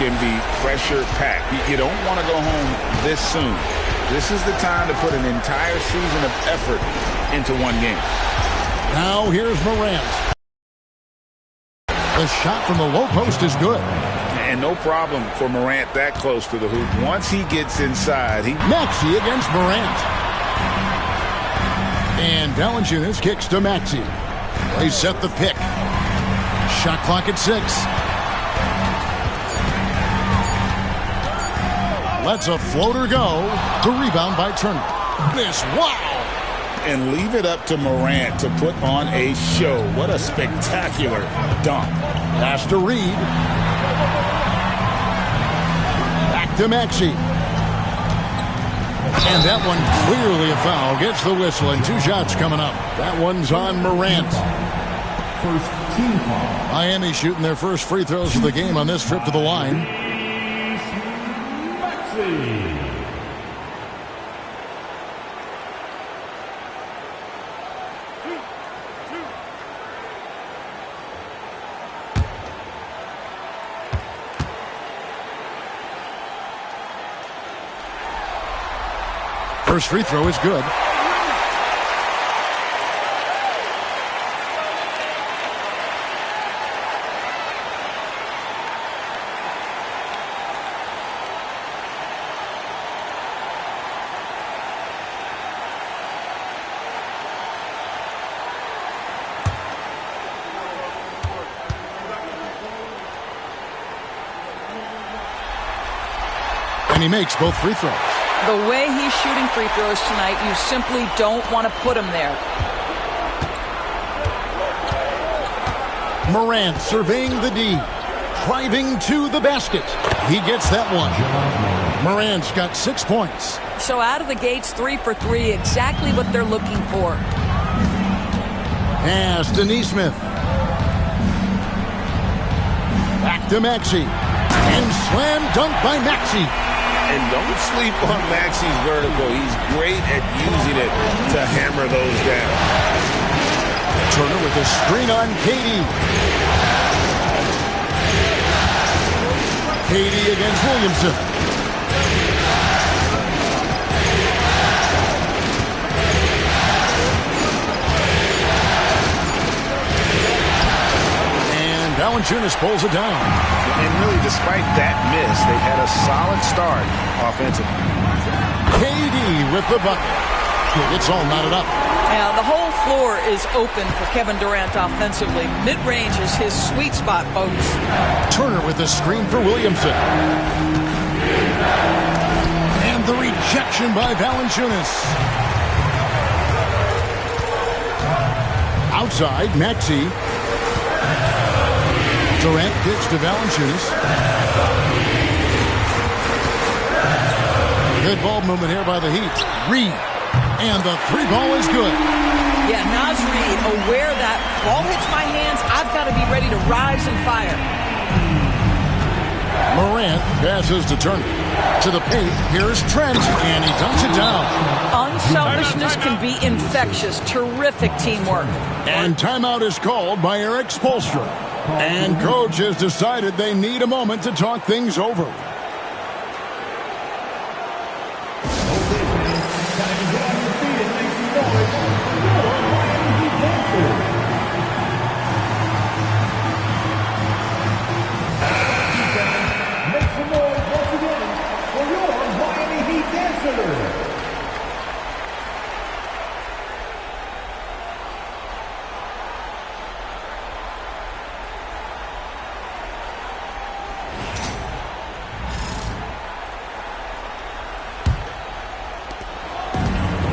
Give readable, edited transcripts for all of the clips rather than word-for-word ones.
can be pressure-packed. You don't want to go home this soon. This is the time to put an entire season of effort into one game. Now here's Morant. The shot from the low post is good. And no problem for Morant that close to the hoop. Once he gets inside, Maxey against Morant. And Valanciunas kicks to Maxey. They set the pick. Shot clock at 6. Lets a floater go. The rebound by Turner. Wow! And leave it up to Morant to put on a show. What a spectacular dunk. Pass to Reed. Back to Maxey. And that one clearly a foul. Gets the whistle and 2 shots coming up. That one's on Morant. First team foul. Miami shooting their first free throws of the game on this trip to the line. Maxey. First free throw is good. And he makes both free throws. The way he's shooting free throws tonight, you simply don't want to put him there. Morant surveying the D. Driving to the basket. He gets that one. Morant's got 6 points. So out of the gates, 3 for 3, exactly what they're looking for. Pass to Nesmith. Back to Maxey. And slam dunk by Maxey. And don't sleep on Maxey's vertical. He's great at using it to hammer those down. Turner with a screen on KD. KD against Williamson. And Valanciunas pulls it down. And really, despite that miss, they've had a solid start offensively. KD with the bucket. It's all knotted up. Now, the whole floor is open for Kevin Durant offensively. Mid-range is his sweet spot, folks. Turner with the screen for Williamson. And the rejection by Valanciunas. Outside, Maxey. Durant kicks to Valanciunas. Good ball movement here by the Heat. Reed. And the 3 ball is good. Yeah, Naz Reid, aware that ball hits my hands, I've got to be ready to rise and fire. Morant passes to Turner. To the paint, here's Trent, and he dunks it down. Unselfishness can be infectious. Terrific teamwork. And timeout is called by Eric Spoelstra. And coach has decided they need a moment to talk things over.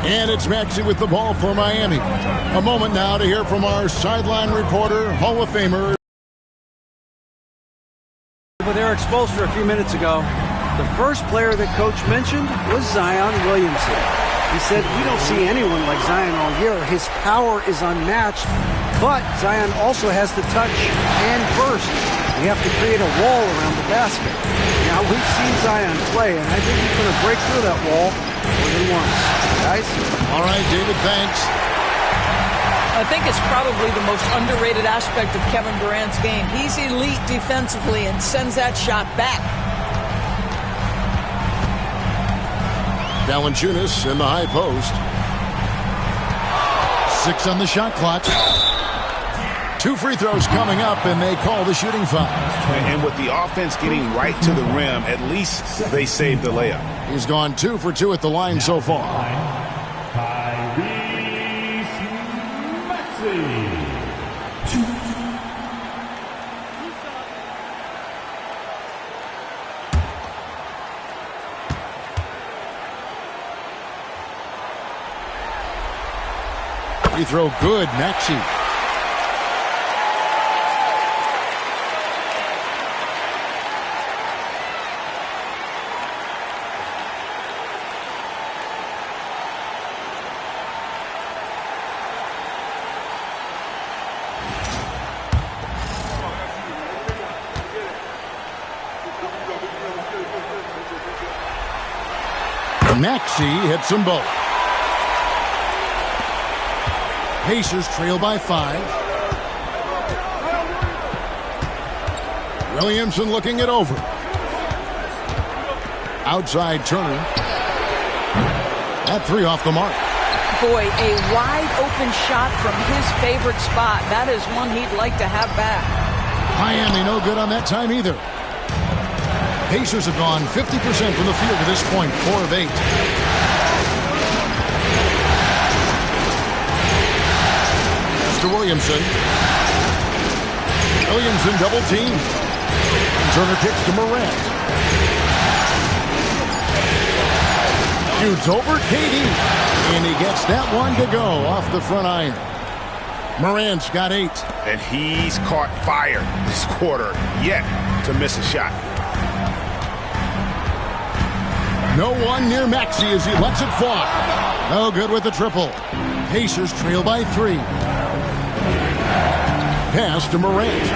And it's Maxey with the ball for Miami. A moment now to hear from our sideline reporter, Hall of Famer. With Eric Spoelstra a few minutes ago, the first player that Coach mentioned was Zion Williamson. He said, we don't see anyone like Zion all year. His power is unmatched, but Zion also has to touch and burst. We have to create a wall around the basket. Now, we've seen Zion play, and I think he's going to break through that wall more than once. Guys? All right, David, thanks. I think it's probably the most underrated aspect of Kevin Durant's game. He's elite defensively and sends that shot back. Valanciunas in the high post. 6 on the shot clock. 2 free throws coming up, and they call the shooting foul. And with the offense getting right to the rim, at least they saved the layup. He's gone 2 for 2 at the line so far. Free throw good, Maxey. Maxey hits them both. Pacers trail by 5. Williamson looking it over. Outside Turner. That 3 off the mark. Boy, a wide open shot from his favorite spot. That is one he'd like to have back. Miami no good on that time either. Pacers have gone 50% from the field to this point, 4 of 8. To Williamson. Williamson double team. Turner kicks to Morant. Shoots over KD. And he gets that one to go off the front iron. Morant's got 8. And he's caught fire this quarter yet to miss a shot. No one near Maxey as he lets it fly. No good with the triple. Pacers trail by 3. Pass to Morant.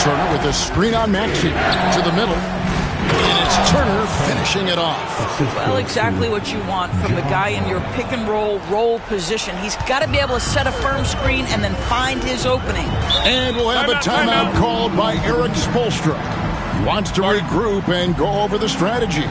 Turner with a screen on Maxey to the middle. And it's Turner finishing it off. Well, exactly what you want from the guy in your pick and roll position. He's got to be able to set a firm screen and then find his opening. And we'll have a timeout called by Eric Spoelstra. He wants to regroup and go over the strategy.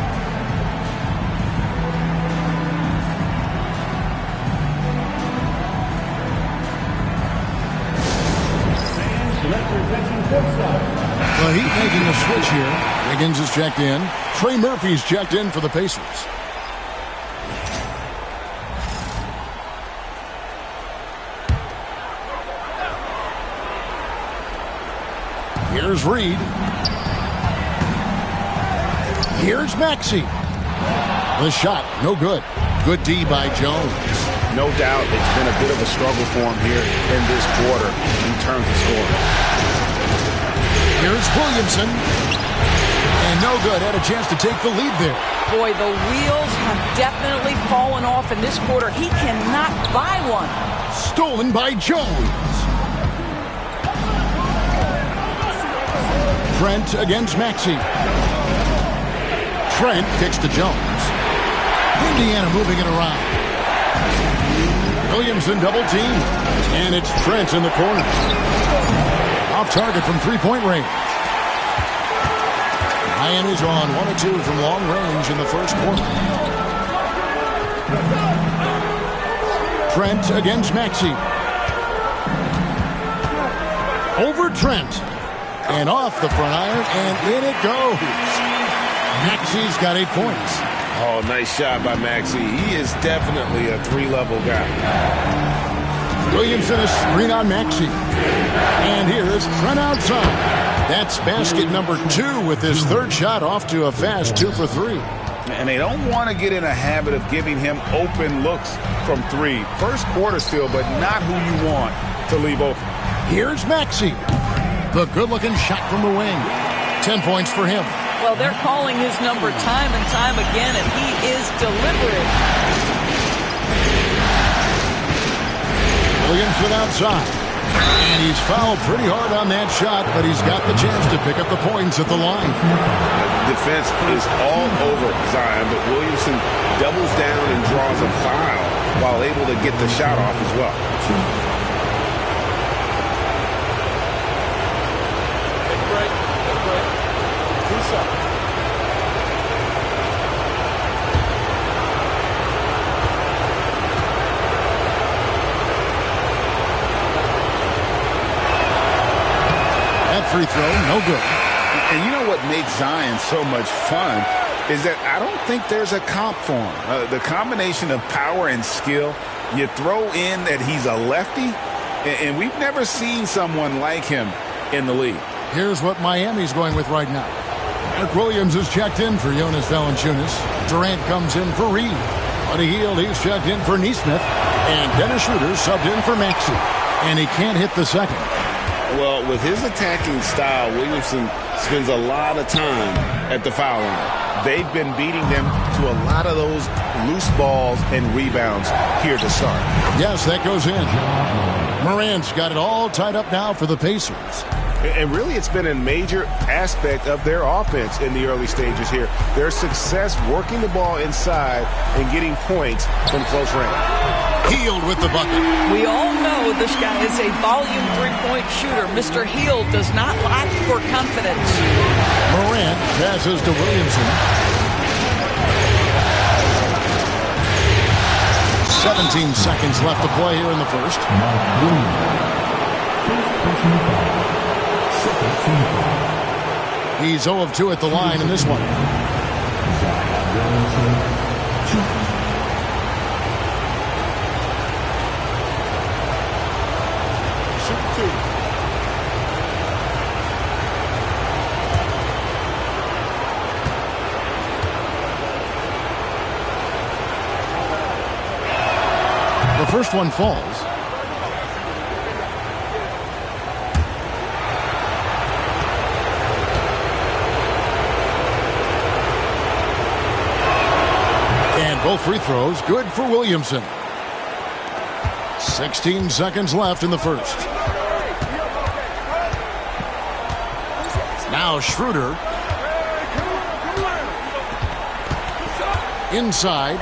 The Heat making a switch here. Wiggins is checked in. Trey Murphy's checked in for the Pacers. Here's Reed. Here's Maxey. The shot, no good. Good D by Jones. No doubt it's been a bit of a struggle for him here in this quarter in terms of scoring. Here's Williamson. And no good. Had a chance to take the lead there. Boy, the wheels have definitely fallen off in this quarter. He cannot buy one. Stolen by Jones. Trent against Maxey. Trent kicks to Jones. Indiana moving it around. Williamson double team. And it's Trent in the corner. Off target from three-point range. Miami's on 1 of 2 from long range in the first quarter. Trent against Maxey. Over Trent. And off the front iron, and in it goes. Maxey's got 8 points. Oh, nice shot by Maxey. He is definitely a 3-level guy. Williamson a screen on Maxey. And here's Trent outside. That's basket number 2 with his 3rd shot off to a fast 2 for 3. And they don't want to get in a habit of giving him open looks from 3. First quarter still, but not who you want to leave open. Here's Maxey. The good-looking shot from the wing. 10 points for him. Well, they're calling his number time and time again, and he is deliberate. Williamson outside. And he's fouled pretty hard on that shot, but he's got the chance to pick up the points at the line. Defense is all over Zion, but Williamson doubles down and draws a foul while able to get the shot off as well. free throw, no good. And you know what makes Zion so much fun is that I don't think there's a comp for him. The combination of power and skill, you throw in that he's a lefty, and we've never seen someone like him in the league. Here's what Miami's going with right now. Mark Williams is checked in for Jonas Valanciunas. Durant comes in for Reed. Buddy Hield, he's checked in for Nesmith. And Dennis Schroeder subbed in for Maxey. And he can't hit the second. Well, with his attacking style, Williamson spends a lot of time at the foul line. They've been beating them to a lot of those loose balls and rebounds here to start. Yes, that goes in. Morant's got it all tied up now for the Pacers. And really, it's been a major aspect of their offense in the early stages here. Their success working the ball inside and getting points from close range. Hield with the bucket. We all know this guy is a volume three-point shooter. Mr. Hield does not lack for confidence. Morant passes to Williamson. 17 seconds left to play here in the first. He's 0 of 2 at the line in this one. The first one falls. And both free throws good for Williamson. 16 seconds left in the first. Now Schroeder. Inside.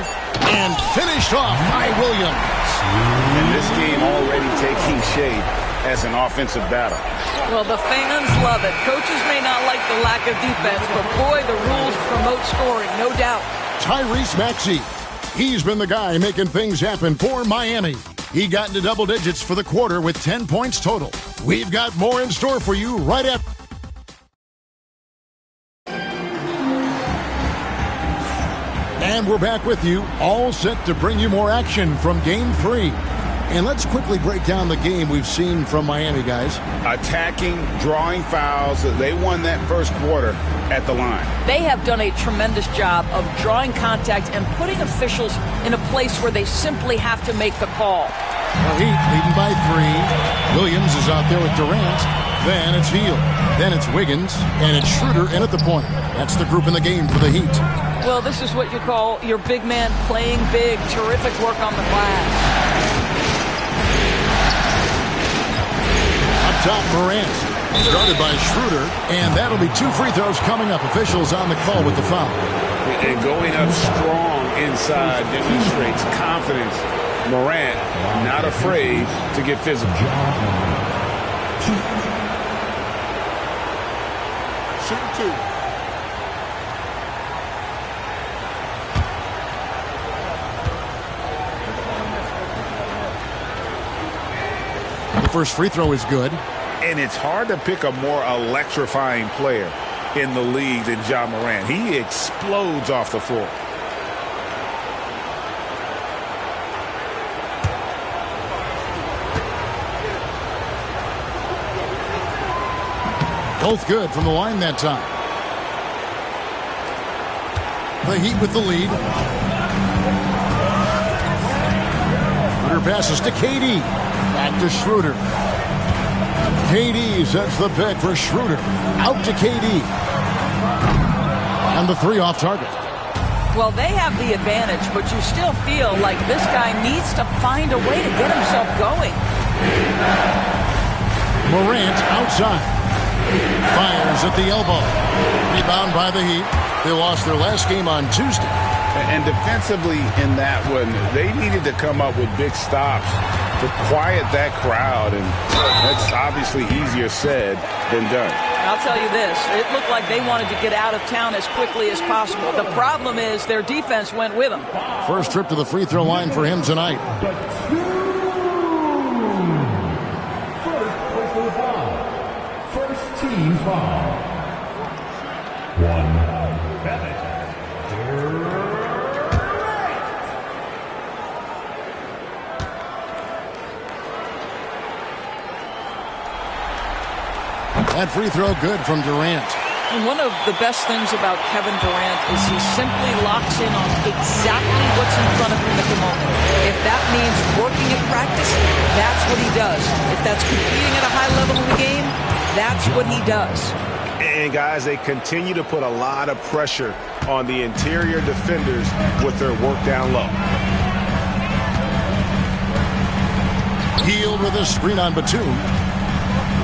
And finished off by Williams. And this game already taking shape as an offensive battle. Well, the fans love it. Coaches may not like the lack of defense, but boy, the rules promote scoring, no doubt. Tyrese Maxey. He's been the guy making things happen for Miami. He got into double digits for the quarter with 10 points total. We've got more in store for you right after. And we're back with you, all set to bring you more action from Game 3. And let's quickly break down the game we've seen from Miami, guys. Attacking, drawing fouls. They won that first quarter at the line. They have done a tremendous job of drawing contact and putting officials in a place where they simply have to make the call. The Heat leading by 3. Williams is out there with Durant. Then it's Hield. Then it's Wiggins. And it's Schroeder in at the point. That's the group in the game for the Heat. Well, this is what you call your big man playing big. Terrific work on the glass. Up top, Morant. Started by Schroeder. And that'll be 2 free throws coming up. Officials on the call with the foul. And going up strong inside demonstrates confidence. Morant not afraid to get physical. Shoot 2. The first free throw is good. And it's hard to pick a more electrifying player in the league than Ja Morant. He explodes off the floor. Both good from the line that time. The Heat with the lead. Schroeder passes to KD. Back to Schroeder. KD sets the pick for Schroeder. Out to KD. And the 3 off target. Well, they have the advantage, but you still feel like this guy needs to find a way to get himself going. Morant outside. Fires at the elbow. Rebound by the Heat. They lost their last game on Tuesday. And defensively in that one, they needed to come up with big stops to quiet that crowd. And that's obviously easier said than done. I'll tell you this. It looked like they wanted to get out of town as quickly as possible. The problem is their defense went with them. First trip to the free throw line for him tonight. First team foul. One minute. That free throw good from Durant. And one of the best things about Kevin Durant is he simply locks in on exactly what's in front of him at the moment. If that means working at practice, that's what he does. If that's competing at a high level in the game, that's what he does. And guys, they continue to put a lot of pressure on the interior defenders with their work down low. Hield with a screen on Batum.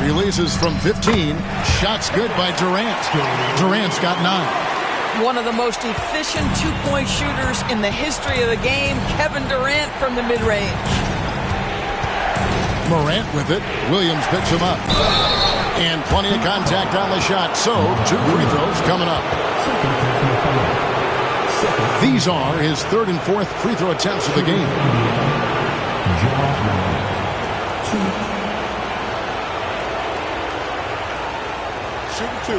Releases from 15. Shots good by Durant. Durant's got 9. One of the most efficient two-point shooters in the history of the game, Kevin Durant from the mid-range. Morant with it. Williams picks him up. And plenty of contact on the shot. So, 2 free throws coming up. These are his 3rd and 4th free throw attempts of the game. Shoot 2.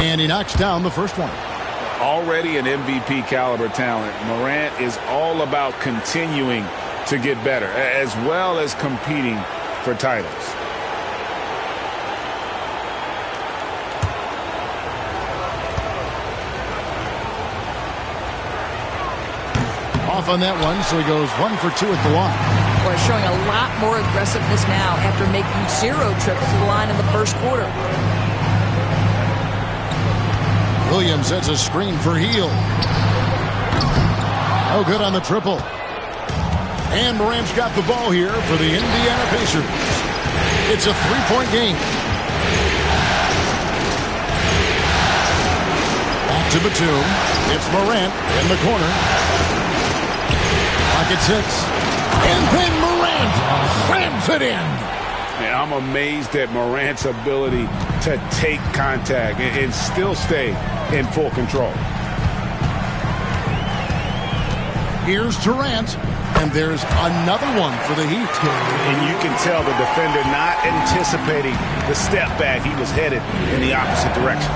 And he knocks down the first one. Already an MVP caliber talent, Morant is all about continuing to get better, as well as competing for titles. Off on that one, so he goes 1 for 2 at the line. Boy, showing a lot more aggressiveness now after making 0 trips to the line in the first quarter. Williams sets a screen for Hield. Oh, good on the triple. And Morant's got the ball here for the Indiana Pacers. It's a 3-point game. Back to Batum. It's Morant in the corner. Pocket 6. And then Morant slams it in. Yeah, I'm amazed at Morant's ability to take contact and still stay in full control. Here's Durant, and there's another one for the Heat. And you can tell the defender not anticipating the step back. He was headed in the opposite direction.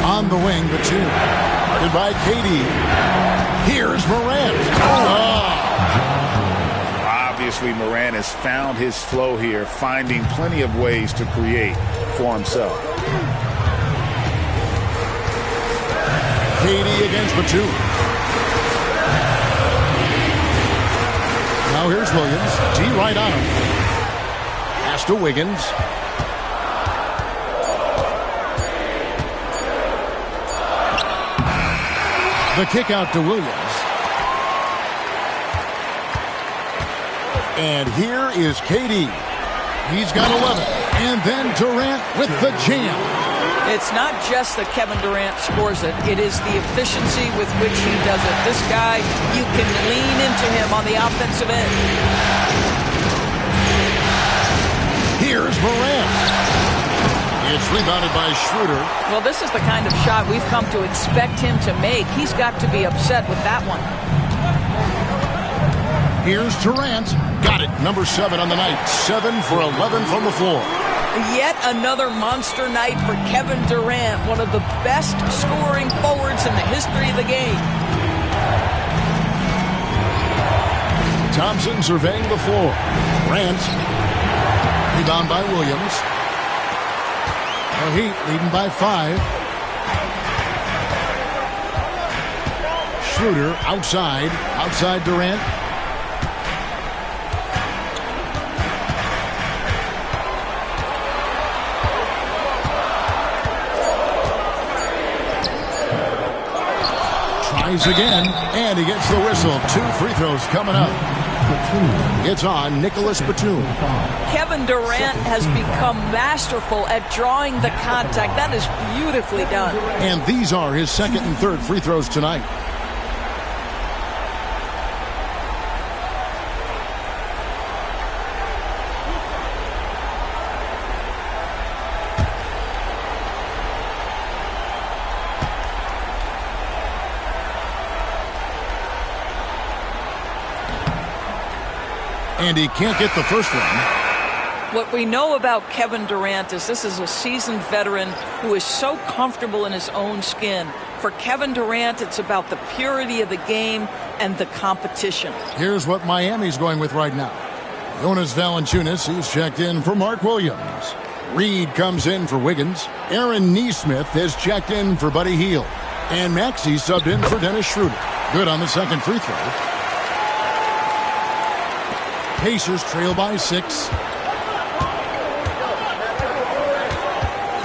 On the wing, Batum. Guarded by KD. Here's Morant. Obviously, Morant has found his flow here, finding plenty of ways to create for himself. KD against Batum. Now here's Williams. D right on him. Pass to Wiggins. The kick out to Williams. And here is KD. He's got 11. And then Durant with the jam. It's not just that Kevin Durant scores it. It is the efficiency with which he does it. This guy, you can lean into him on the offensive end. Here's Morant. It's rebounded by Schroeder. Well, this is the kind of shot we've come to expect him to make. He's got to be upset with that one. Here's Durant. Got it. Number 7 on the night. 7 for 11 from the floor. Yet another monster night for Kevin Durant, one of the best scoring forwards in the history of the game. Thompson surveying the floor. Grant. Rebound by Williams. The Heat leading by 5. Schroeder outside. Outside Durant. Tries again, and he gets the whistle. 2 free throws coming up. It's on Nicholas Batum. Kevin Durant has become masterful at drawing the contact. That is beautifully done. And these are his 2nd and 3rd free throws tonight. And he can't get the first one. What we know about Kevin Durant is this is a seasoned veteran who is so comfortable in his own skin. For Kevin Durant, it's about the purity of the game and the competition. Here's what Miami's going with right now. Jonas Valanciunas, he's checked in for Mark Williams. Reed comes in for Wiggins. Aaron Nesmith has checked in for Buddy Hield. And Maxey subbed in for Dennis Schroeder. Good on the second free throw. Pacers trail by 6.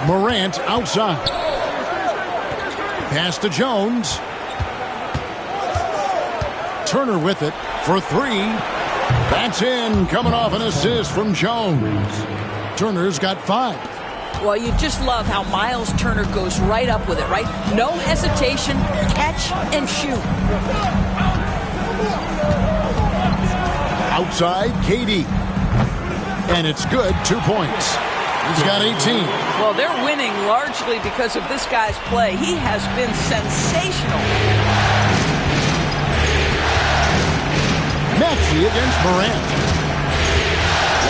Morant outside. Pass to Jones. Turner with it for 3. That's in, coming off an assist from Jones. Turner's got 5. Well, you just love how Miles Turner goes right up with it, right? No hesitation, catch and shoot. Outside, KD. And it's good, 2 points. He's got 18. Well, they're winning largely because of this guy's play. He has been sensational. Maxey against Morant.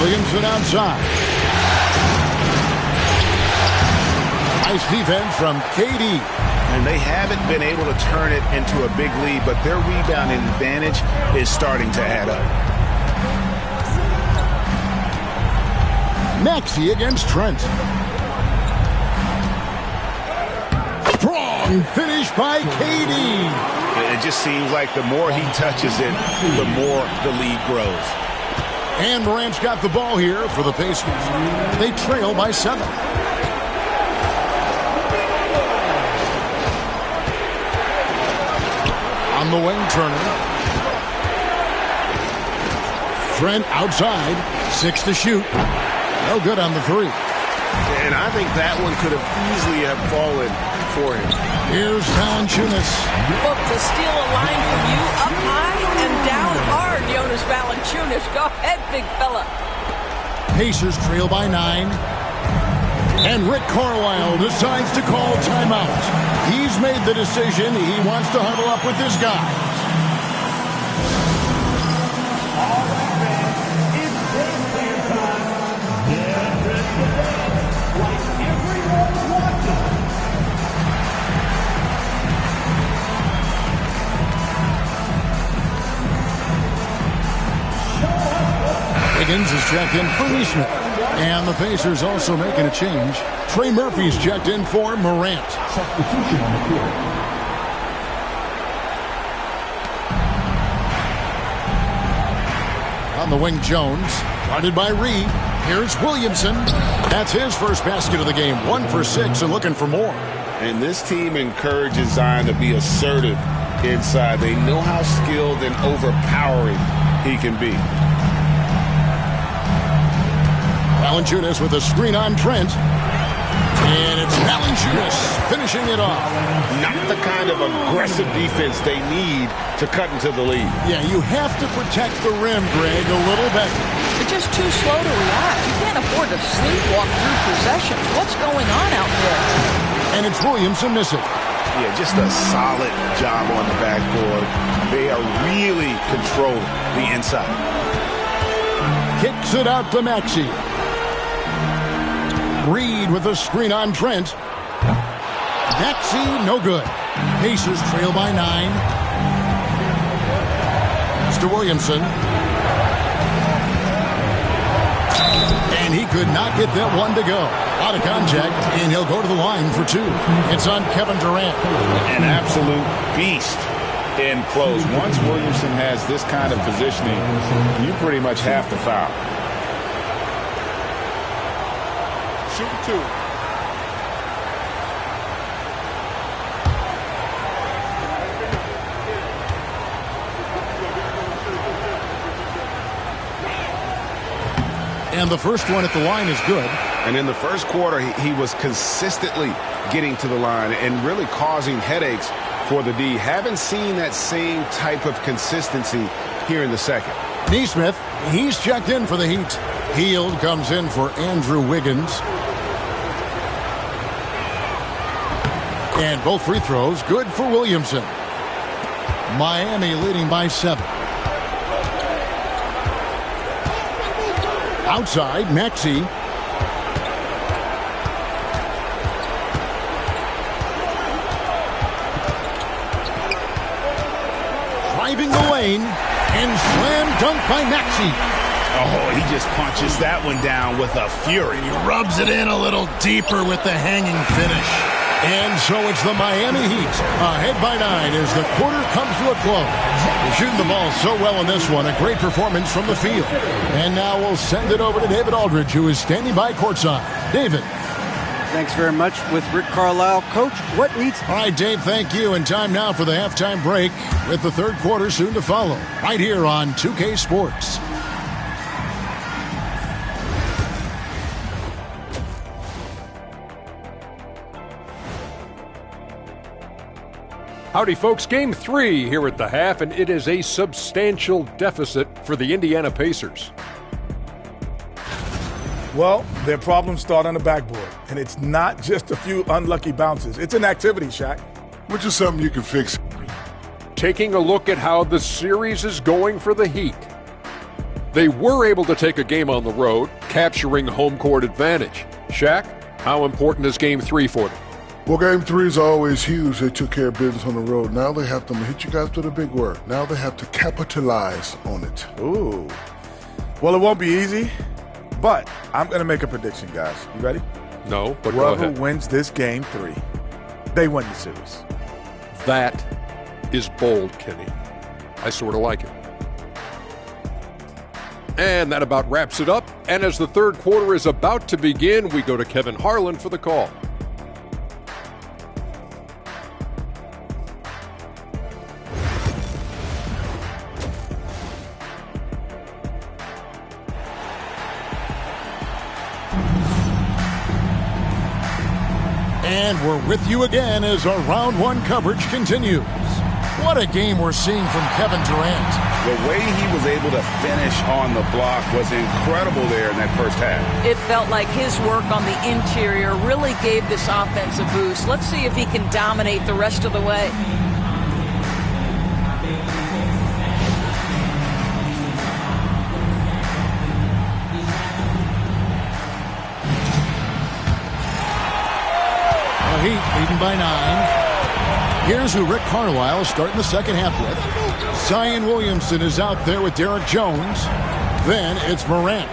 Williamson outside. Nice defense from KD. And they haven't been able to turn it into a big lead, but their rebounding advantage is starting to add up. Maxey against Trent. Strong finish by KD. It just seems like the more he touches it, the more the lead grows. And Morant's got the ball here for the Pacers. They trail by 7. On the wing, Turner. Trent outside. 6 to shoot. No good on the 3. And I think that one could have easily have fallen for him. Here's Valanciunas. Look, to steal a line from you, up high and down hard, Jonas Valanciunas. Go ahead, big fella. Pacers trail by 9. And Rick Carlisle decides to call timeout. He's made the decision. He wants to huddle up with his guys. All right, man. It's game time. Get ready to dance like everyone's watching. Wiggins is checked in for Nesmith. And the Pacers also making a change. Trey Murphy's checked in for Morant. Substitution on the court. On the wing, Jones. Guarded by Reed. Here's Williamson. That's his first basket of the game. 1 for 6 and looking for more. And this team encourages Zion to be assertive inside. They know how skilled and overpowering he can be. Valanciunas with a screen on Trent. And it's Valanciunas finishing it off. Not the kind of aggressive defense they need to cut into the lead. Yeah, you have to protect the rim, Greg, a little better. You're just too slow to react. You can't afford to sleepwalk through possessions. What's going on out there? And it's Williamson missing. Yeah, just a solid job on the backboard. They are really controlling the inside. Kicks it out to Maxey. Reed with a screen on Trent. Maxey, no good. Pacers trail by 9. Mr. Williamson. And he could not get that one to go. Out of contact, and he'll go to the line for 2. It's on Kevin Durant. An absolute beast in close. Once Williamson has this kind of positioning, you pretty much have to foul. Shoot 2. And the first one at the line is good. And in the first quarter, he was consistently getting to the line and really causing headaches for the D. Haven't seen that same type of consistency here in the second. Nesmith, he's checked in for the Heat. Hield comes in for Andrew Wiggins. And both free throws good for Williamson. Miami leading by 7. Outside, Maxey. Driving the lane, and slam dunk by Maxey. Oh, he just punches that one down with a fury. He rubs it in a little deeper with the hanging finish. And so it's the Miami Heat ahead by 9 as the quarter comes to a close. They're shooting the ball so well in this one. A great performance from the field. And now we'll send it over to David Aldridge, who is standing by courtside. David. Thanks very much with Rick Carlisle. Coach, what needs... All right, Dave, thank you. And time now for the halftime break with the third quarter soon to follow. Right here on 2K Sports. Howdy, folks. Game 3 here at the half, and it is a substantial deficit for the Indiana Pacers. Well, their problems start on the backboard, and it's not just a few unlucky bounces. It's an activity, Shaq. Which is something you can fix. Taking a look at how the series is going for the Heat. They were able to take a game on the road, capturing home court advantage. Shaq, how important is Game 3 for them? Well, Game 3 is always huge. They took care of business on the road. Now they have to hit you guys with a big word. Now they have to capitalize on it. Ooh. Well, it won't be easy, but I'm going to make a prediction, guys. You ready? No, but go Whoever ahead. wins this Game 3, they win the series. That is bold, Kenny. I sort of like it. And that about wraps it up. And as the third quarter is about to begin, we go to Kevin Harlan for the call. And we're with you again as our round one coverage continues. What a game we're seeing from Kevin Durant. The way he was able to finish on the block was incredible there in that first half. It felt like his work on the interior really gave this offense a boost. Let's see if he can dominate the rest of the way. Heat leading by 9. Here's who Rick Carlisle is starting the second half with. Zion Williamson is out there with Derek Jones. Then it's Morant.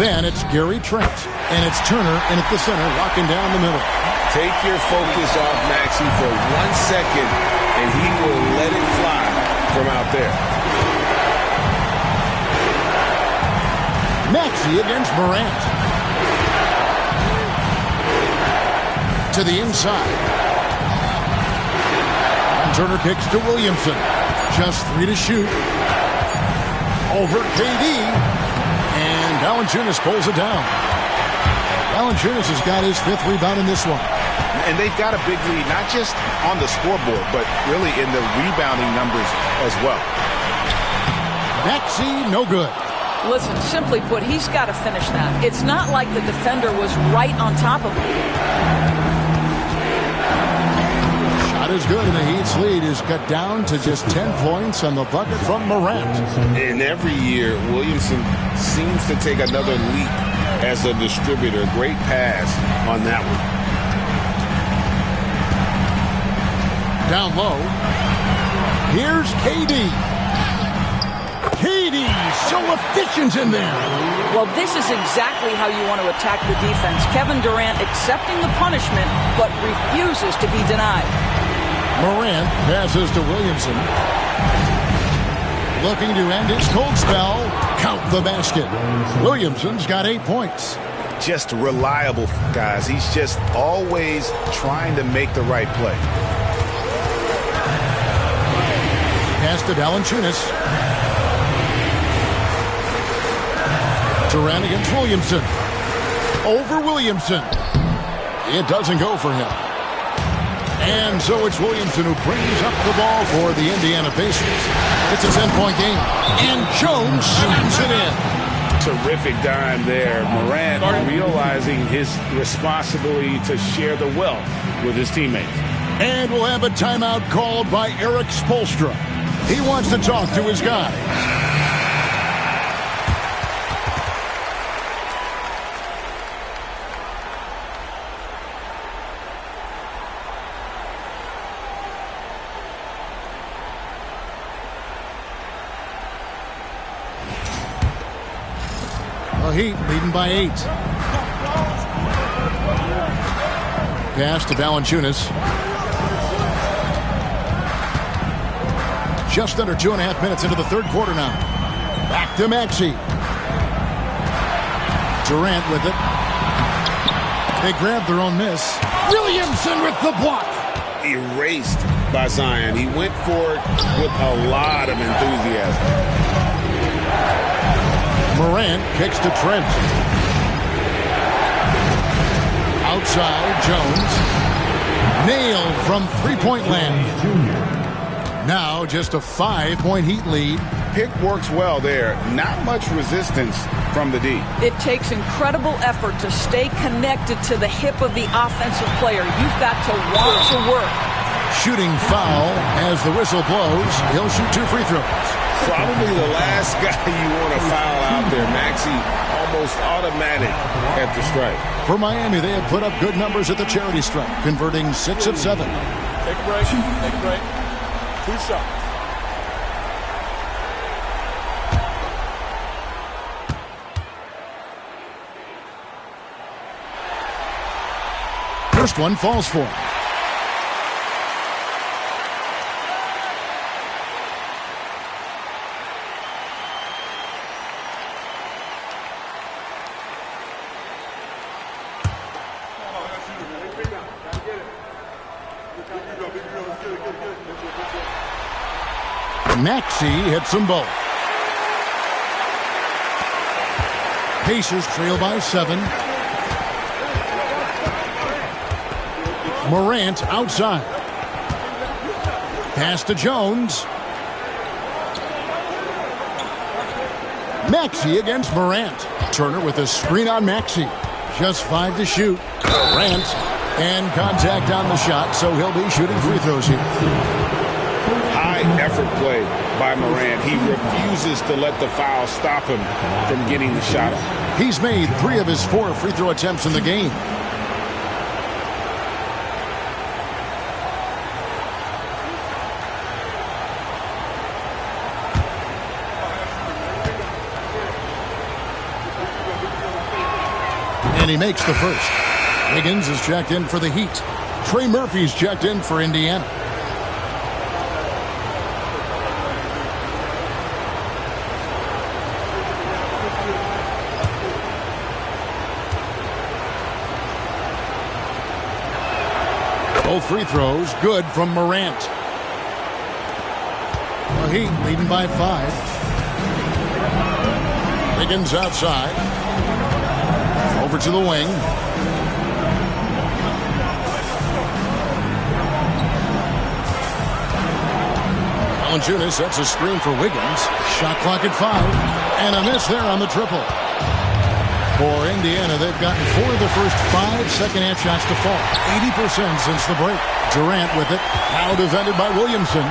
Then it's Gary Trent. And it's Turner in at the center, locking down the middle. Take your focus off Maxey for 1 second, and he will let it fly from out there. Maxey against Morant. To the inside. And Turner kicks to Williamson. Just 3 to shoot. Over KD. And Valanciunas pulls it down. Valanciunas has got his 5th rebound in this one. And they've got a big lead, not just on the scoreboard, but really in the rebounding numbers as well. Maxey, no good. Listen, simply put, he's got to finish that. It's not like the defender was right on top of him. Shot is good, and the Heat's lead is cut down to just 10 points on the bucket from Morant. And every year, Williamson seems to take another leap as a distributor. Great pass on that one. Down low. Here's KD. KD, so efficient in there. Well, this is exactly how you want to attack the defense. Kevin Durant accepting the punishment, but refuses to be denied. Morant passes to Williamson. Looking to end his cold spell. Count the basket. Williamson's got 8 points. Just reliable, guys. He's just always trying to make the right play. Pass to Valanciunas. Durant against Williamson. Over Williamson. It doesn't go for him. And so it's Williamson who brings up the ball for the Indiana Pacers. It's a 10-point game. And Jones slams it in. Terrific dime there. Morant realizing his responsibility to share the wealth with his teammates. And we'll have a timeout called by Eric Spoelstra. He wants to talk to his guys. Heat leading by 8. Pass to Valanciunas. Just under 2.5 minutes into the third quarter now. Back to Maxey. Durant with it. They grabbed their own miss. Williamson with the block. Erased by Zion. He went for it with a lot of enthusiasm. Morant kicks to Trent. Outside, Jones. Nailed from three-point land. Now just a 5-point Heat lead. Pick works well there. Not much resistance from the D. It takes incredible effort to stay connected to the hip of the offensive player. You've got to want to work. Shooting foul as the whistle blows. He'll shoot 2 free throws. Probably the last guy you want to foul out there. Maxey almost automatic at the strike. For Miami, they have put up good numbers at the charity stripe, converting 6 of 7. Take a break. Take a break. 2 shots. First one falls for him. Maxey hits them both. Pacers trail by 7. Morant outside. Pass to Jones. Maxey against Morant. Turner with a screen on Maxey. Just 5 to shoot. Morant and contact on the shot, so he'll be shooting free throws here. Effort play by Morant. He refuses to let the foul stop him from getting the shot up. He's made 3 of his 4 free throw attempts in the game. And he makes the first. Wiggins is checked in for the Heat. Trey Murphy's checked in for Indiana. Both free throws good from Morant. The Heat leading by 5. Wiggins outside. Over to the wing. Valanciunas sets a screen for Wiggins. Shot clock at 5. And a miss there on the triple. For Indiana, they've gotten 4 of the first 5 second-half shots to fall. 80% since the break. Durant with it. Now defended by Williamson.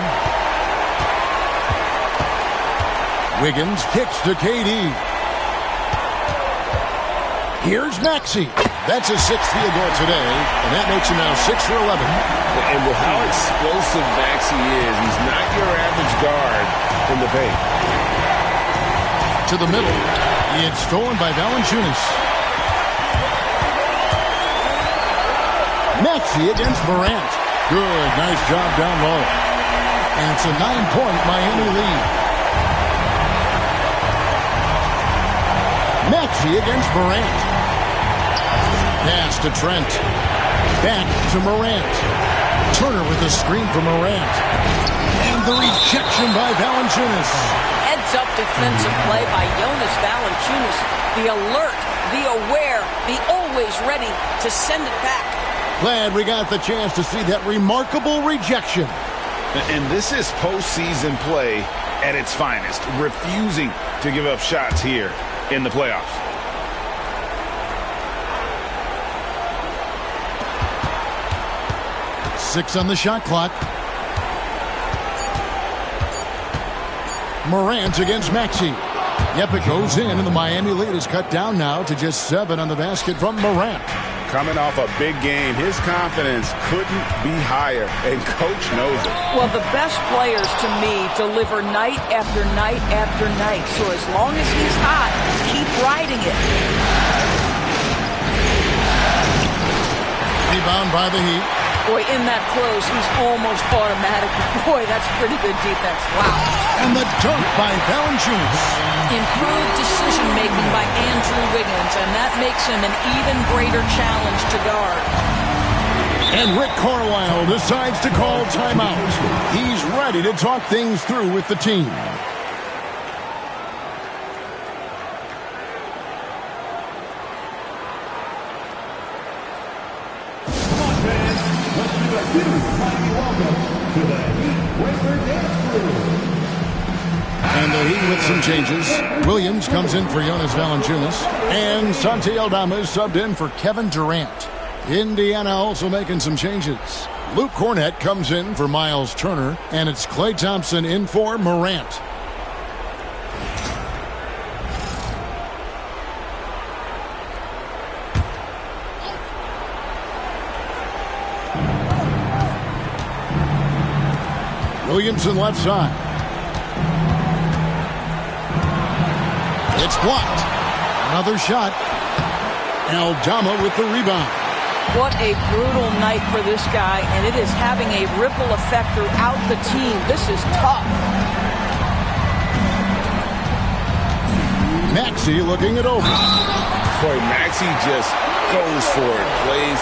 Wiggins kicks to KD. Here's Maxey. That's his 6th field goal today, and that makes him now 6 for 11. And with how explosive Maxey is, he's not your average guard in the paint. To the middle. It's stolen by Valanciunas. Maxey against Morant. Good, nice job down low. And it's a 9-point Miami lead. Maxey against Morant. Pass to Trent. Back to Morant. Turner with the screen for Morant. And the rejection by Valanciunas. Heads-up defensive play by Jonas Valanciunas. The alert, the aware, the always ready to send it back. Glad we got the chance to see that remarkable rejection. And this is postseason play at its finest. Refusing to give up shots here in the playoffs. Six on the shot clock. Morant against Maxey. Yep, it goes in, and the Miami lead is cut down now to just 7 on the basket from Morant. Coming off a big game, his confidence couldn't be higher, and Coach knows it. Well, the best players, to me, deliver night after night after night. So as long as he's hot, keep riding it. Rebound by the Heat. Boy, in that close, he's almost automatic. Boy, that's pretty good defense. Wow. And the dunk by Valanciunas. Improved decision-making by Andrew Wiggins, and that makes him an even greater challenge to guard. And Rick Carlisle decides to call timeout. He's ready to talk things through with the team. And the Heat with some changes. Williams comes in for Jonas Valanciunas. And Santi Aldama is subbed in for Kevin Durant. Indiana also making some changes. Luke Cornett comes in for Miles Turner. And it's Klay Thompson in for Morant. Williamson left side. It's blocked. Another shot. Aldama with the rebound. What a brutal night for this guy, and it is having a ripple effect throughout the team. This is tough. Maxey looking it over. Boy, Maxey just goes for it. Plays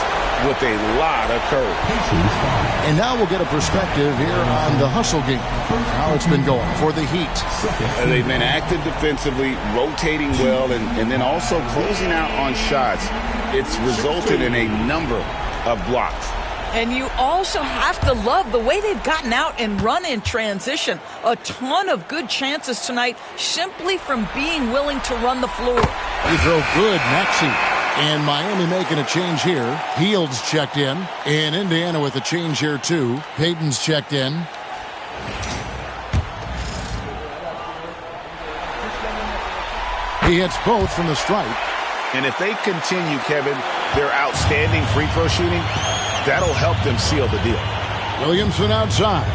with a lot of courage. And now we'll get a perspective here on the hustle game. How it's been going for the Heat. They've been active defensively, rotating well, and then also closing out on shots. It's resulted in a number of blocks. And you also have to love the way they've gotten out and run in transition. A ton of good chances tonight simply from being willing to run the floor. They throw good, Maxey. And Miami making a change here. Heald's checked in. And Indiana with a change here, too. Payton's checked in. He hits both from the stripe. And if they continue, Kevin, their outstanding free throw shooting, that'll help them seal the deal. Williamson outside.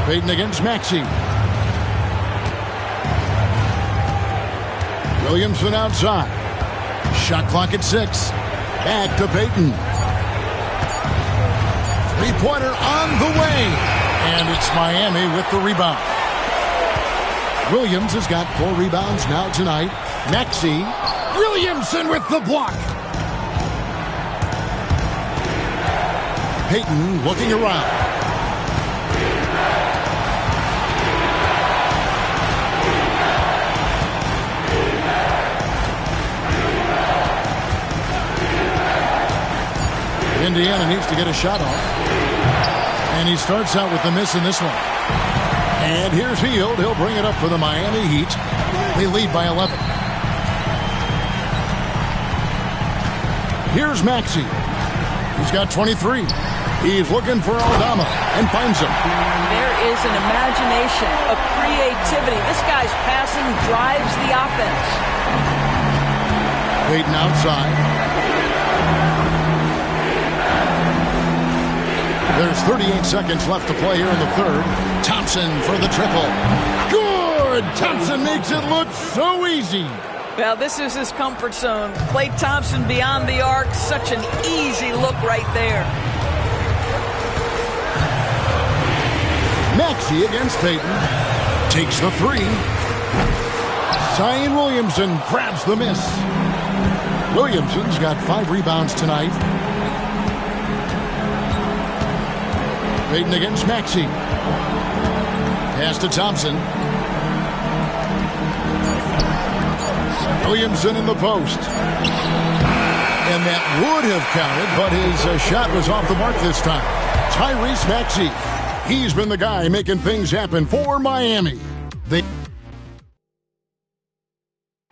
Payton against Maxey. Williamson outside. Shot clock at 6. Back to Payton. Three-pointer on the way. And it's Miami with the rebound. Williams has got 4 rebounds now tonight. Maxey. Williamson with the block. Payton looking around. Indiana needs to get a shot off. And he starts out with the miss in this one. And here's Hield. He'll bring it up for the Miami Heat. They lead by 11. Here's Maxey. He's got 23. He's looking for Aldama and finds him. There is an imagination, a creativity. This guy's passing drives the offense. Payton outside. There's 38 seconds left to play here in the third. Thompson for the triple. Good! Thompson makes it look so easy. Well, this is his comfort zone. Klay Thompson beyond the arc. Such an easy look right there. Maxey against Payton. Takes the 3. Zion Williamson grabs the miss. Williamson's got 5 rebounds tonight. Payton against Maxey. Pass to Thompson. Williamson in the post. And that would have counted, but his shot was off the mark this time. Tyrese Maxey. He's been the guy making things happen for Miami.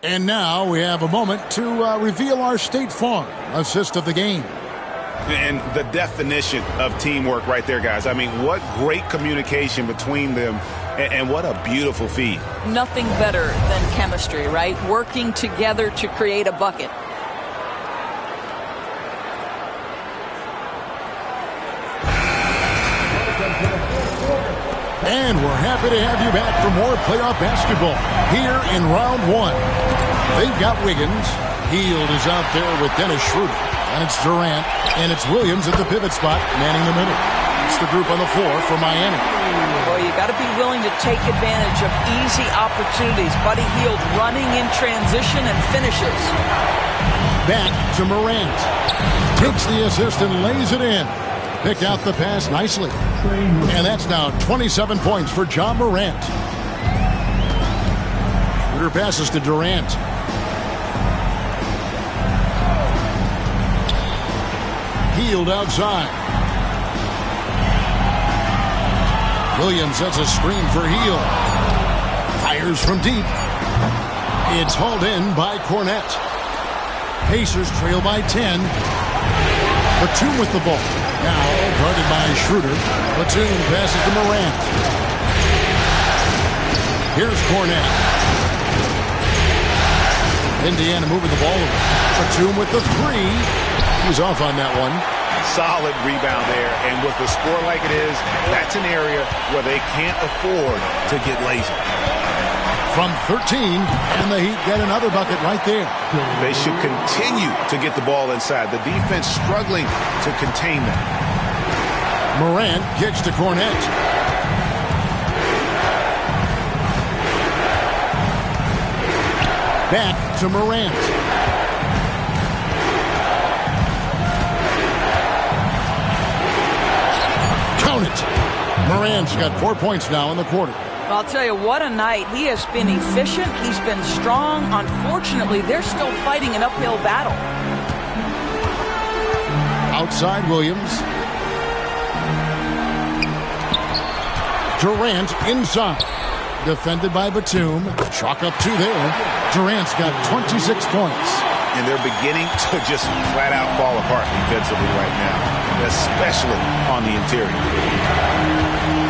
And now we have a moment to reveal our State Farm assist of the game. And the definition of teamwork right there, guys. I mean, what great communication between them. And what a beautiful feed. Nothing better than chemistry, right? Working together to create a bucket. And we're happy to have you back for more playoff basketball here in round one. They've got Wiggins. Hield is out there with Dennis Schroeder. And it's Durant. And it's Williams at the pivot spot, manning the middle. It's the group on the floor for Miami. Boy, you got to be willing to take advantage of easy opportunities. Buddy Hield running in transition and finishes. Back to Morant. Takes the assist and lays it in. Picked out the pass nicely. And that's now 27 points for John Morant. Schroeder passes to Durant. Hield outside. Williams sets a screen for Hield. Fires from deep. It's hauled in by Cornette. Pacers trail by 10. Batum with the ball. Now guarded by Schroeder. Batum passes to Morant. Here's Cornette. Indiana moving the ball over. Batum with the three. He's off on that one. Solid rebound there. And with the score like it is, that's an area where they can't afford to get lazy. From 13, and the Heat get another bucket right there. They should continue to get the ball inside. The defense struggling to contain them. Morant kicks to Cornette. Back to Morant. Count it. Morant's got 4 points now in the quarter. I'll tell you, what a night. He has been efficient. He's been strong. Unfortunately, they're still fighting an uphill battle. Outside Williams. Durant inside. Defended by Batum. Chalk up two there. Durant's got 26 points. And they're beginning to just flat out fall apart defensively right now, especially on the interior.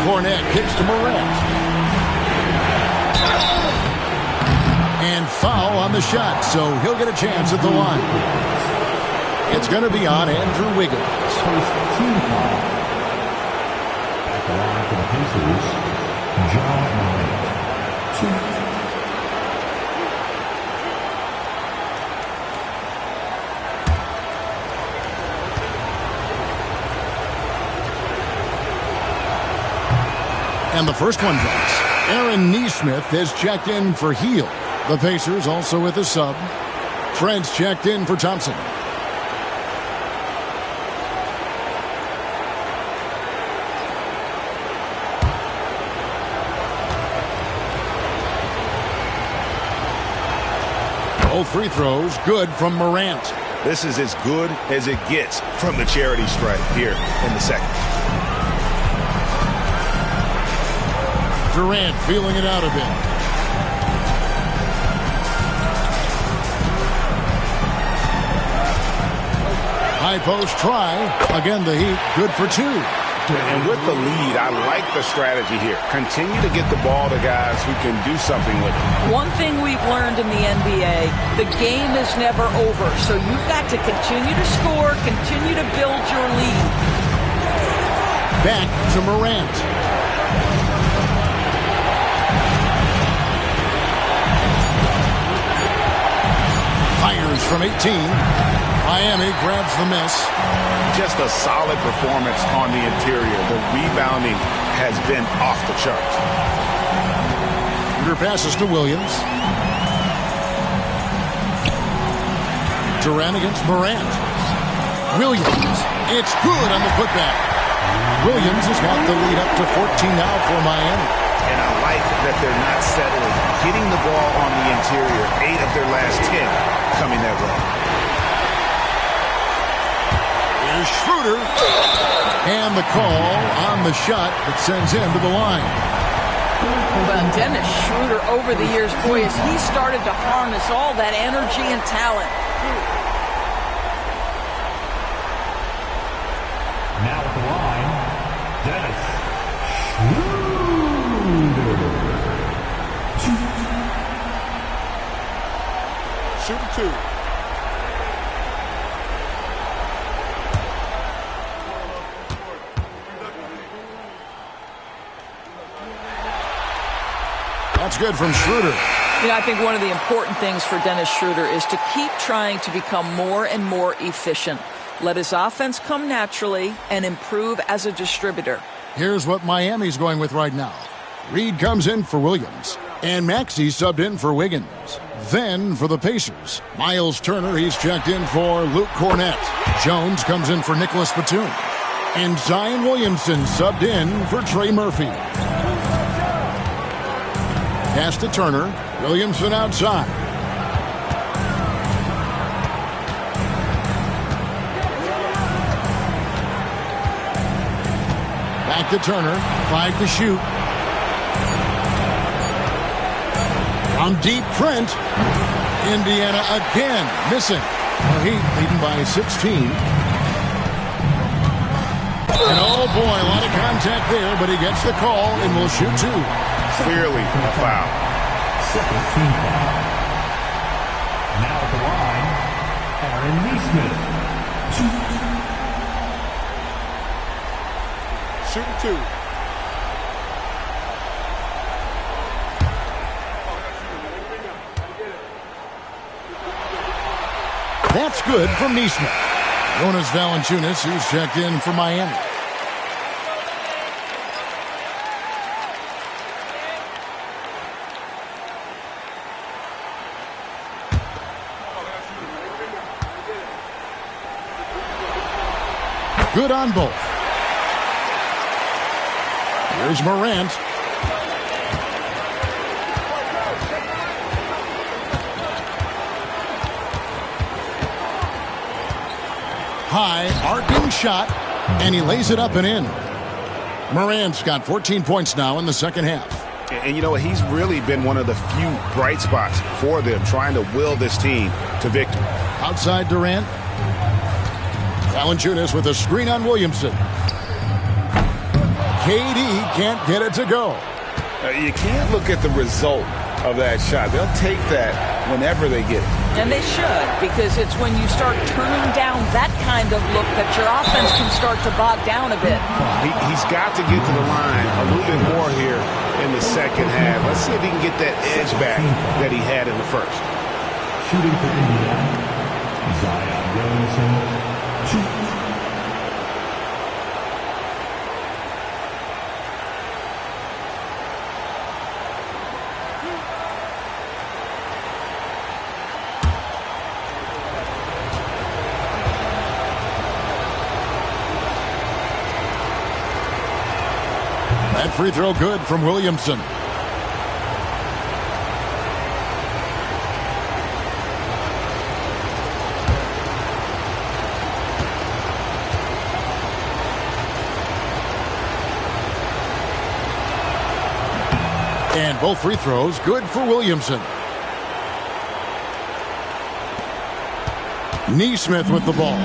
Cornette kicks to Morant. And foul on the shot, so he'll get a chance at the line. It's going to be on Andrew Wiggins. First team foul. At the line for the Pacers, John Morant. 2. And the first one drops. Aaron Nesmith has checked in for Hield. The Pacers also with a sub. Trent's checked in for Thompson. Both free throws good from Morant. This is as good as it gets from the charity stripe here in the second. Durant feeling it out a bit. High post try. Again, the Heat good for two. And with the lead, I like the strategy here. Continue to get the ball to guys who can do something with it. One thing we've learned in the NBA, the game is never over. So you've got to continue to score, continue to build your lead. Back to Morant. Fires from 18. Miami grabs the miss. Just a solid performance on the interior. The rebounding has been off the charts. Under passes to Williams. Durant against Morant. Williams. It's good on the putback. Williams has got the lead up to 14 now for Miami. And I like that they're not settling. Getting the ball on the interior. 8 of their last 10 coming that way. Here's Schroeder. And the call on the shot that sends him to the line. Well, Dennis Schroeder over the years, boy, as he started to harness all that energy and talent. Now at the line, Dennis Schroeder. Shooting 2. That's good from Schroeder. I think one of the important things for Dennis Schroeder is to keep trying to become more and more efficient. Let his offense come naturally and improve as a distributor. Here's what Miami's going with right now. Reed comes in for Williams, and Maxey subbed in for Wiggins. Then for the Pacers, Miles Turner, he's checked in for Luke Cornett. Jones comes in for Nicholas Batum. And Zion Williamson subbed in for Trey Murphy. Pass to Turner. Williamson outside. Back to Turner. 5 to shoot. On deep, Trent. Indiana again missing. The Heat leading by 16. And oh boy, a lot of contact there, but he gets the call and will shoot 2. Clearly a foul. Second team foul. Now at the line, Aaron Neesmith. Shooting 2. That's good from Neesmith. Jonas Valanciunas, who's checked in for Miami. Good on both. Here's Morant. High, arcing shot, and he lays it up and in. Morant's got 14 points now in the second half. And you know what? He's really been one of the few bright spots for them, trying to will this team to victory. Outside Durant. Valanciunas with a screen on Williamson. KD can't get it to go. You can't look at the result of that shot. They'll take that whenever they get it. And they should, because it's when you start turning down that kind of look that your offense can start to bog down a bit. He's got to get to the line a little bit more here in the second half. Let's see if he can get that edge back that he had in the first. Shooting for Indiana, Zion Williamson. 2. That free throw good from Williamson. And both free throws good for Williamson. Neesmith with the ball.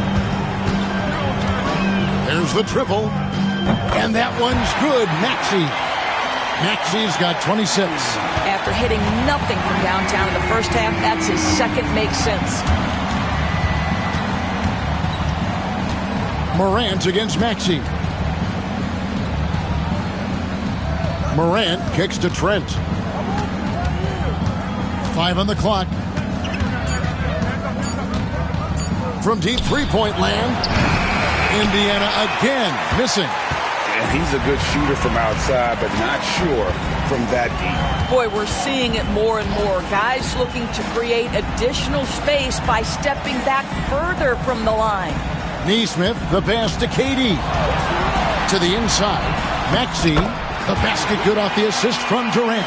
There's the triple. And that one's good. Maxey's got 26. After hitting nothing from downtown in the first half, that's his second make sense. Morant against Maxey. Morant kicks to Trent. 5 on the clock. From deep three-point land, Indiana again missing. And he's a good shooter from outside, but not sure from that deep. Boy, we're seeing it more and more. Guys looking to create additional space by stepping back further from the line. Neesmith, the pass to KD. To the inside. Maxey, the basket good off the assist from Durant.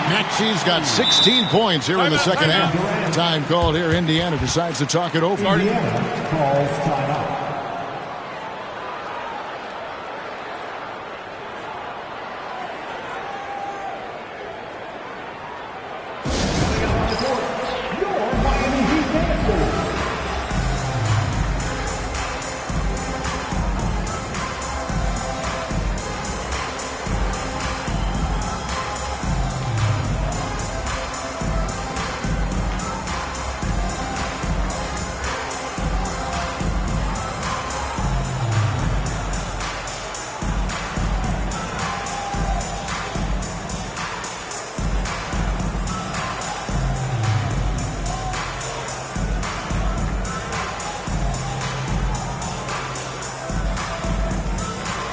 Maxey's got 16 points here in the second half. Time called here. Indiana decides to talk it over. Indiana calls timeout.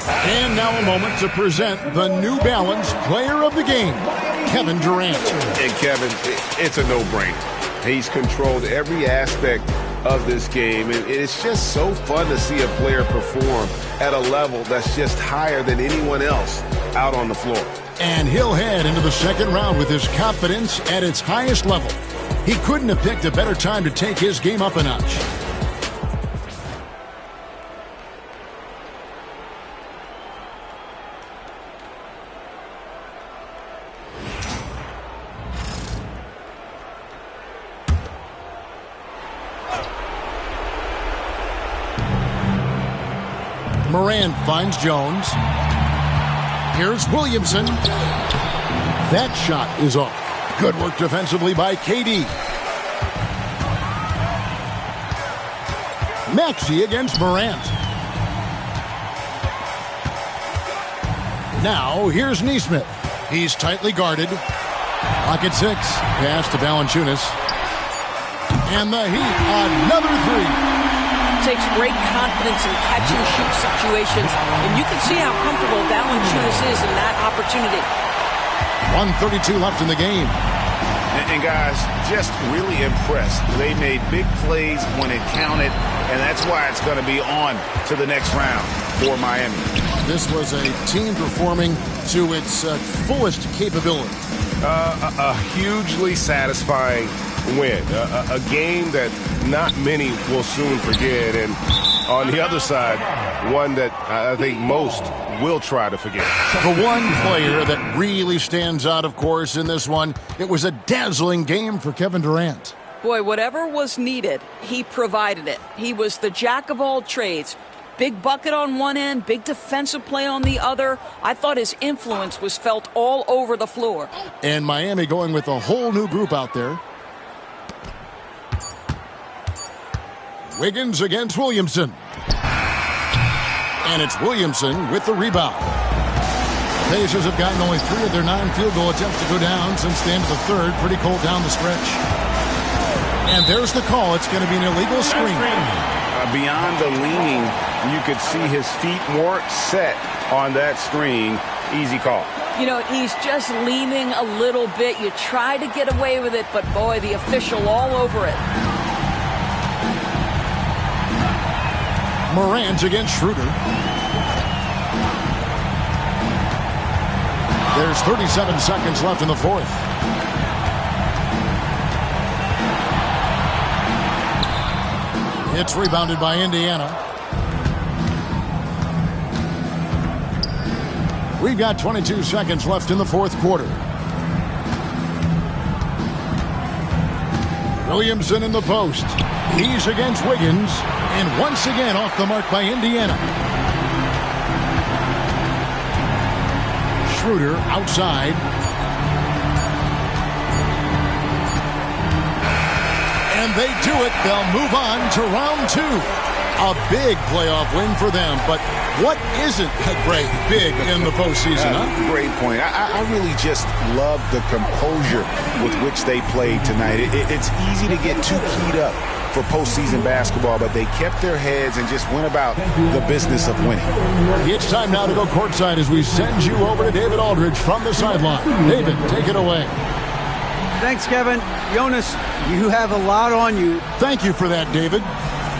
And now a moment to present the New Balance Player of the Game, Kevin Durant. And Kevin, it's a no-brainer. He's controlled every aspect of this game, and it's just so fun to see a player perform at a level that's just higher than anyone else out on the floor. And he'll head into the second round with his confidence at its highest level. He couldn't have picked a better time to take his game up a notch. Moran finds Jones. Here's Williamson. That shot is off. Good work defensively by KD. Maxey against Morant. Now here's Neesmith. He's tightly guarded. Pocket 6. Pass to Valanciunas. And the Heat, another three. Takes great confidence in catch-and-shoot situations, and you can see how comfortable Valanciunas is in that opportunity. 1:32 left in the game. And guys, just really impressed. They made big plays when it counted, and that's why it's going to be on to the next round for Miami. This was a team performing to its fullest capability. A hugely satisfying win. A game that not many will soon forget. And on the other side, one that I think most will try to forget. The one player that really stands out, of course, in this one, it was a dazzling game for Kevin Durant. Boy, whatever was needed, he provided it. He was the jack of all trades. Big bucket on one end, big defensive play on the other. I thought his influence was felt all over the floor. And Miami going with a whole new group out there. Wiggins against Williamson. And it's Williamson with the rebound. The Pacers have gotten only 3 of their 9 field goal attempts to go down since the end of the third. Pretty cold down the stretch. And there's the call. It's going to be an illegal screen. Beyond the leaning, you could see his feet weren't set on that screen. Easy call. You know, he's just leaning a little bit. You try to get away with it, but boy, the official all over it. Morant against Schroeder. There's 37 seconds left in the fourth. It's rebounded by Indiana. We've got 22 seconds left in the fourth quarter. Williamson in the post. He's against Wiggins. And once again off the mark by Indiana. Schroeder outside. And they do it. They'll move on to round 2. A big playoff win for them. But what isn't a great big in the postseason, huh? Great point. I really just love the composure with which they played tonight. It's easy to get too keyed up for postseason basketball, but they kept their heads and just went about the business of winning. It's time now to go courtside as we send you over to David Aldridge from the sideline. David, take it away. Thanks, Kevin. Jonas, you have a lot on you. Thank you for that, David.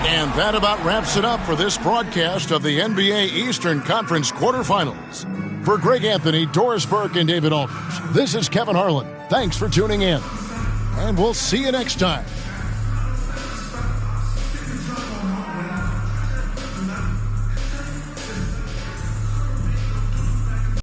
And that about wraps it up for this broadcast of the NBA Eastern Conference quarterfinals. For Greg Anthony, Doris Burke, and David Aldridge, this is Kevin Harlan. Thanks for tuning in. And we'll see you next time.